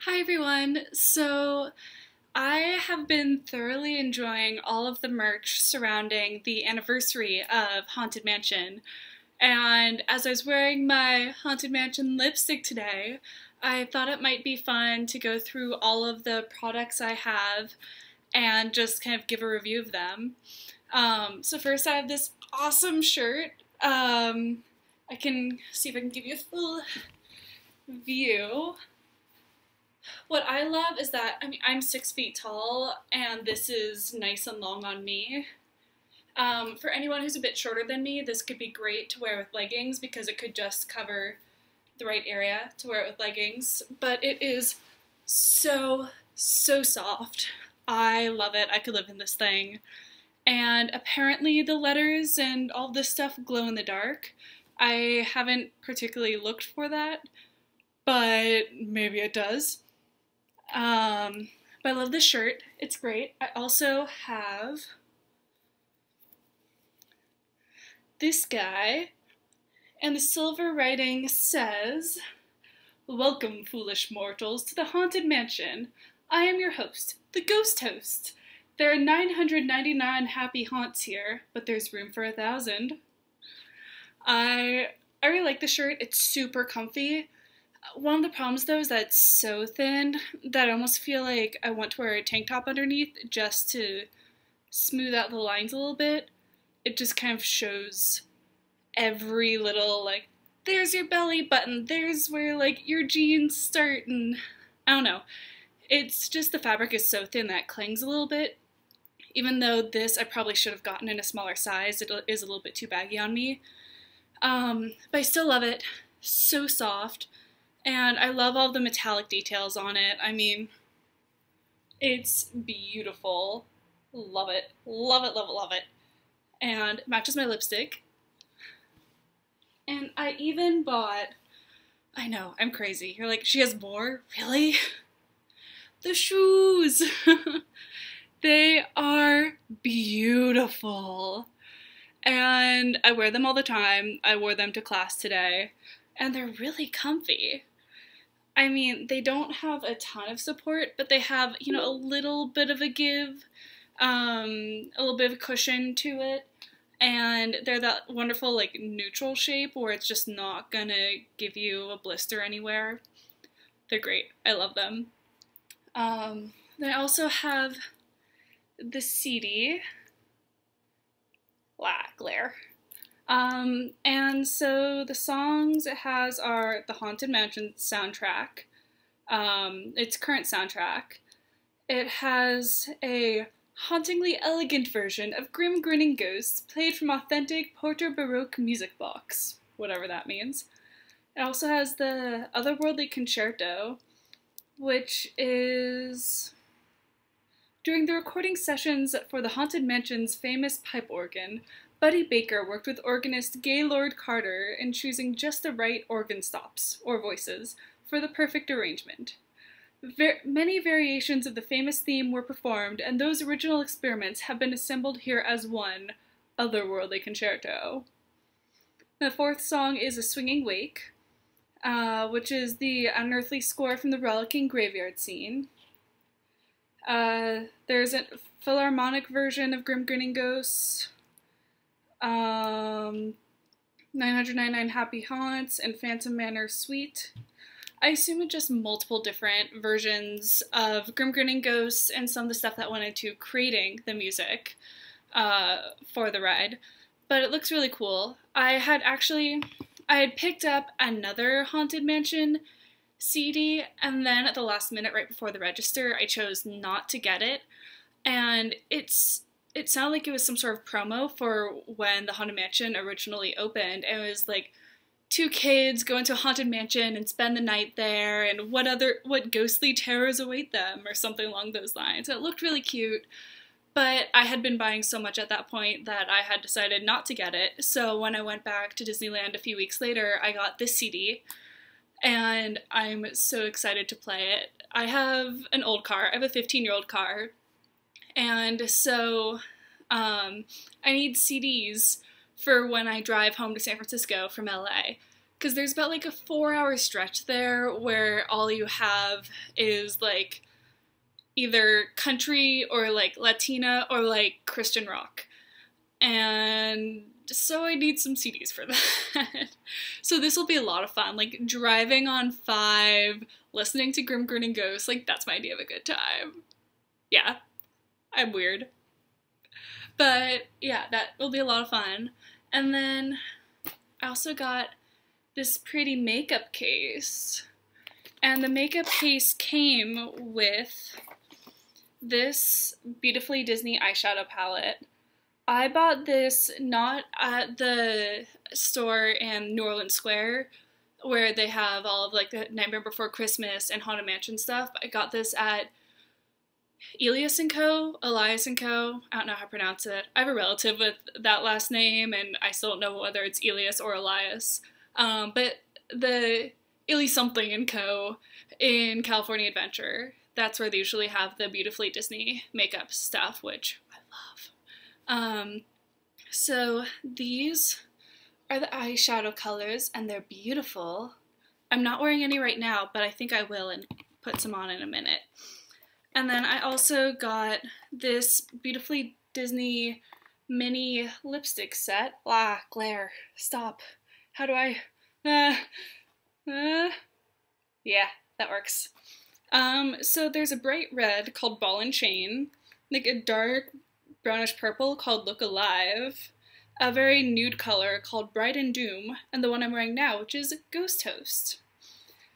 Hi everyone. So I have been thoroughly enjoying all of the merch surrounding the anniversary of Haunted Mansion. And as I was wearing my Haunted Mansion lipstick today, I thought it might be fun to go through all of the products I have and just kind of give a review of them. So first I have this awesome shirt. I can see if I can give you a full view. What I love is that, I'm 6 feet tall, and this is nice and long on me. For anyone who's a bit shorter than me, this could be great to wear with leggings because it could just cover the right area to wear it with leggings. But it is so, so soft. I love it. I could live in this thing. And apparently the letters and all this stuff glow in the dark. I haven't particularly looked for that, but maybe it does. But I love this shirt. It's great. I also have this guy, and the silver writing says, "Welcome, foolish mortals, to the Haunted Mansion. I am your host, the Ghost Host. There are 999 happy haunts here, but there's room for 1,000. I really like the shirt. It's super comfy. One of the problems, though, is that it's so thin that I almost feel like I want to wear a tank top underneath just to smooth out the lines a little bit. It just kind of shows every little, like, there's your belly button, there's where, like, your jeans start, and I don't know. It's just the fabric is so thin that it clings a little bit. Even though this I probably should have gotten in a smaller size, it is a little bit too baggy on me. But I still love it. So soft. And I love all the metallic details on it. I mean, it's beautiful. Love it. Love it, love it, love it. And it matches my lipstick. And I even bought, I know, I'm crazy. You're like, she has more? Really? The shoes! They are beautiful. And I wear them all the time. I wore them to class today. And they're really comfy. I mean, they don't have a ton of support, but they have, a little bit of a give, a little bit of a cushion to it, and they're that wonderful, like, neutral shape where it's just not gonna give you a blister anywhere. They're great. I love them. Then I also have the CD. Glare. And so the songs it has are the Haunted Mansion soundtrack, its current soundtrack. It has a hauntingly elegant version of Grim Grinning Ghosts played from authentic Porter Baroque music box, whatever that means. It also has the Otherworldly Concerto, which is during the recording sessions for the Haunted Mansion's famous pipe organ. Buddy Baker worked with organist Gaylord Carter in choosing just the right organ stops, or voices, for the perfect arrangement. Many variations of the famous theme were performed, and those original experiments have been assembled here as one otherworldly concerto. The fourth song is A Swinging Wake, which is the unearthly score from the Rollicking Graveyard Scene. There's a philharmonic version of Grim Grinning Ghosts, 999 Happy Haunts, and Phantom Manor Suite. I assume it's just multiple different versions of Grim Grinning Ghosts and some of the stuff that went into creating the music for the ride. But it looks really cool. I had picked up another Haunted Mansion CD, and then at the last minute, right before the register, I chose not to get it. And it sounded like it was some sort of promo for when the Haunted Mansion originally opened. And it was like two kids go into a haunted mansion and spend the night there, and what ghostly terrors await them, or something along those lines. It looked really cute, but I had been buying so much at that point that I had decided not to get it. So when I went back to Disneyland a few weeks later, I got this CD, and I'm so excited to play it. I have an old car. I have a 15-year-old car. And so I need CDs for when I drive home to San Francisco from LA. because there's about like a 4-hour stretch there where all you have is like either country or like Latina or like Christian rock. And so I need some CDs for that. So this will be a lot of fun, like driving on 5, listening to Grim Grinning Ghosts, like that's my idea of a good time. Yeah, I'm weird. But yeah, that will be a lot of fun. And then I also got this pretty makeup case. And the makeup case came with this Beautifully Disney eyeshadow palette. I bought this not at the store in New Orleans Square where they have all of like the Nightmare Before Christmas and Haunted Mansion stuff. I got this at Elias & Co., Elias & Co., I don't know how to pronounce it. I have a relative with that last name and I still don't know whether it's Elias or Elias. But the Illy something & Co. in California Adventure, that's where they usually have the Beautifully Disney makeup stuff, which I love. So these are the eyeshadow colors and they're beautiful. I'm not wearing any right now, but I think I will and put some on in a minute. And then I also got this Beautifully Disney mini lipstick set. Ah, glare. Stop. How do I... Yeah, that works. So there's a bright red called Ball and Chain, like a dark brownish purple called Look Alive, a very nude color called Bright and Doom, and the one I'm wearing now, which is Ghost Host.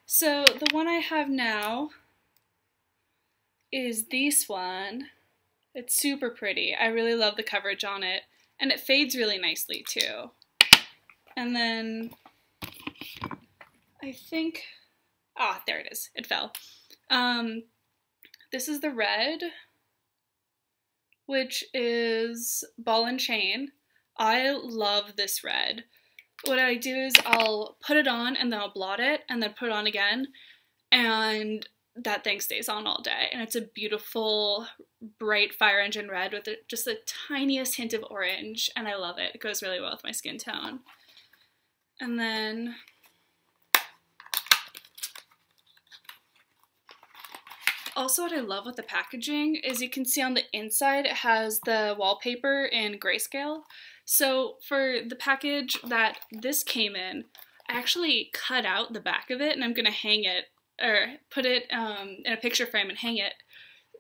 So the one I have now is this one. It's super pretty. I really love the coverage on it, and it fades really nicely too. And then I think, there it is. It fell. This is the red, which is Ball and Chain. I love this red. What I do is I'll put it on and then I'll blot it and then put it on again, and that thing stays on all day. And it's a beautiful, bright fire engine red with just the tiniest hint of orange, and I love it. It goes really well with my skin tone. And then also what I love with the packaging is you can see on the inside it has the wallpaper in grayscale. So for the package that this came in, I actually cut out the back of it and I'm going to hang it, or put it in a picture frame and hang it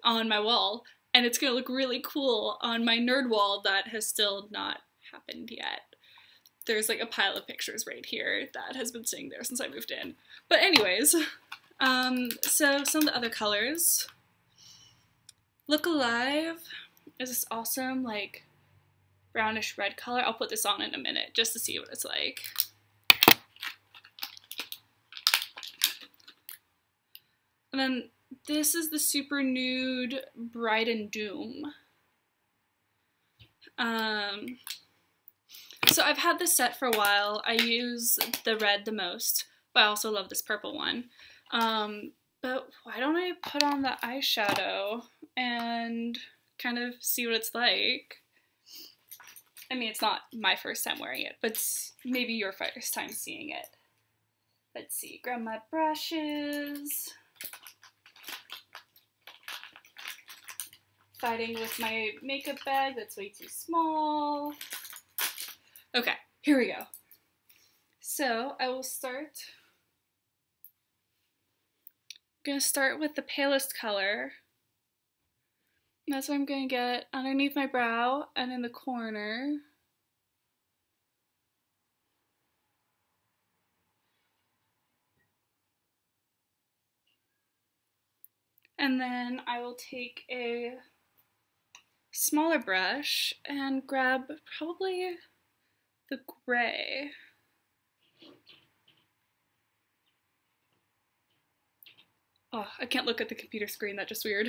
on my wall. And it's going to look really cool on my nerd wall that has still not happened yet. There's like a pile of pictures right here that has been sitting there since I moved in. But anyways, so some of the other colors. Look Alive is this awesome like brownish red color. I'll put this on in a minute just to see what it's like. And then this is the super nude Bright and Doom. So I've had this set for a while. I use the red the most, but I also love this purple one. But why don't I put on the eyeshadow and kind of see what it's like? I mean, it's not my first time wearing it, but maybe your first time seeing it. Let's see, grab my brushes. Fighting with my makeup bag that's way too small. Okay, here we go. So I will start. I'm going to start with the palest color. That's what I'm going to get underneath my brow and in the corner. And then I will take a smaller brush and grab probably the gray. Oh, I can't look at the computer screen, that's just weird.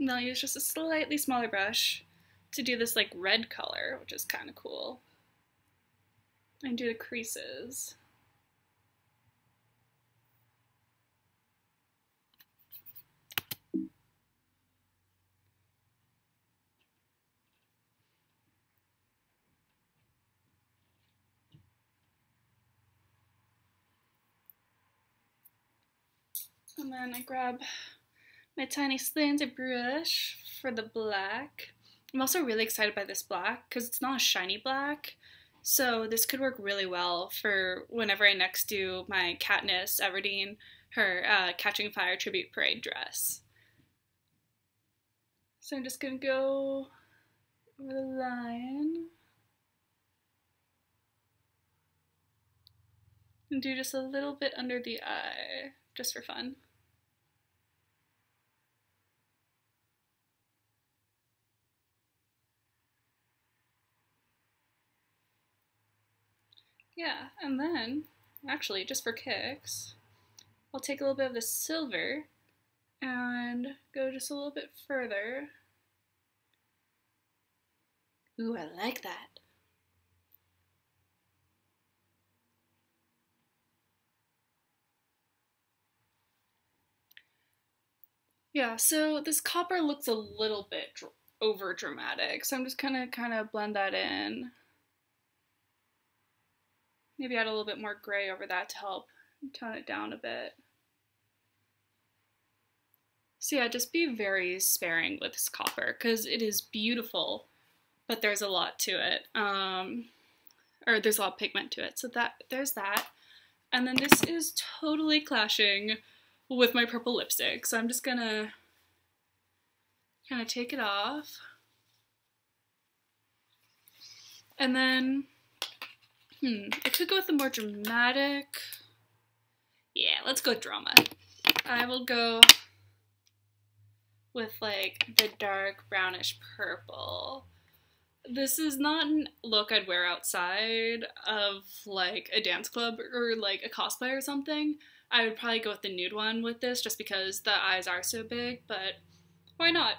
And I'll use just a slightly smaller brush to do this like red color, which is kind of cool. And do the creases. And then I grab my tiny slanted brush for the black. I'm also really excited by this black because it's not a shiny black. So this could work really well for whenever I next do my Katniss Everdeen, her Catching Fire tribute parade dress. So I'm just gonna go over the line and do just a little bit under the eye, just for fun. Yeah, and then, actually, just for kicks, I'll take a little bit of the silver and go just a little bit further. Ooh, I like that. Yeah, so this copper looks a little bit over dramatic, so I'm just gonna kind of blend that in. Maybe add a little bit more gray over that to help tone it down a bit. So yeah, just be very sparing with this copper because it is beautiful, but there's a lot to it. Or there's a lot of pigment to it. So there's that. And then this is totally clashing with my purple lipstick. So I'm just gonna kind of take it off. And then, I could go with the more dramatic. Yeah, let's go drama. I will go with like the dark brownish purple. This is not a look I'd wear outside of like a dance club or like a cosplay or something. I would probably go with the nude one with this just because the eyes are so big, but why not?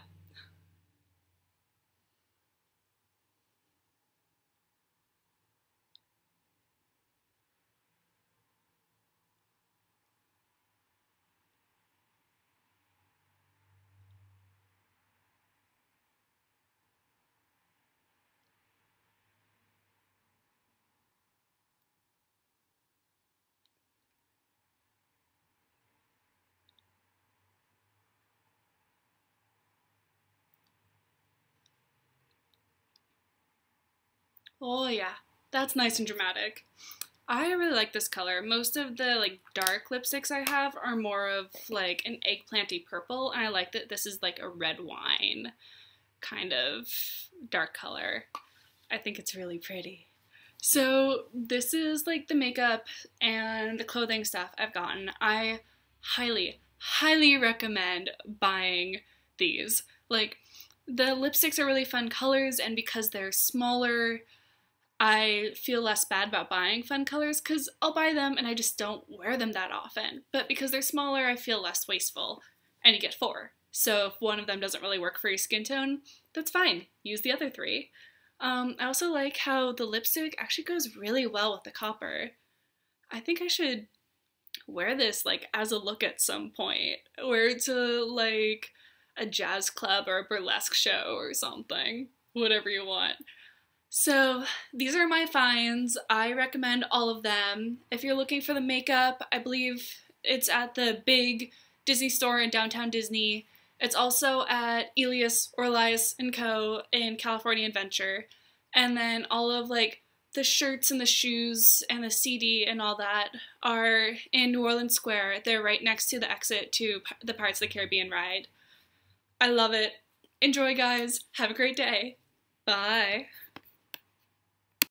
Oh yeah, that's nice and dramatic. I really like this color. Most of the like dark lipsticks I have are more of like an eggplanty purple, and I like that this is like a red wine kind of dark color. I think it's really pretty. So this is like the makeup and the clothing stuff I've gotten. I highly, highly recommend buying these. Like the lipsticks are really fun colors, and because they're smaller, I feel less bad about buying fun colors because I'll buy them and I just don't wear them that often. But because they're smaller, I feel less wasteful, and you get 4. So if one of them doesn't really work for your skin tone, that's fine. Use the other 3. I also like how the lipstick actually goes really well with the copper. I think I should wear this like as a look at some point. Wear it to like a jazz club or a burlesque show or something. Whatever you want. So these are my finds. I recommend all of them. If you're looking for the makeup, I believe it's at the big Disney store in downtown Disney. It's also at Elias Orlias & Co. in California Adventure. And then all of like the shirts and the shoes and the CD and all that are in New Orleans Square. They're right next to the exit to the Pirates of the Caribbean ride. I love it. Enjoy, guys. Have a great day. Bye.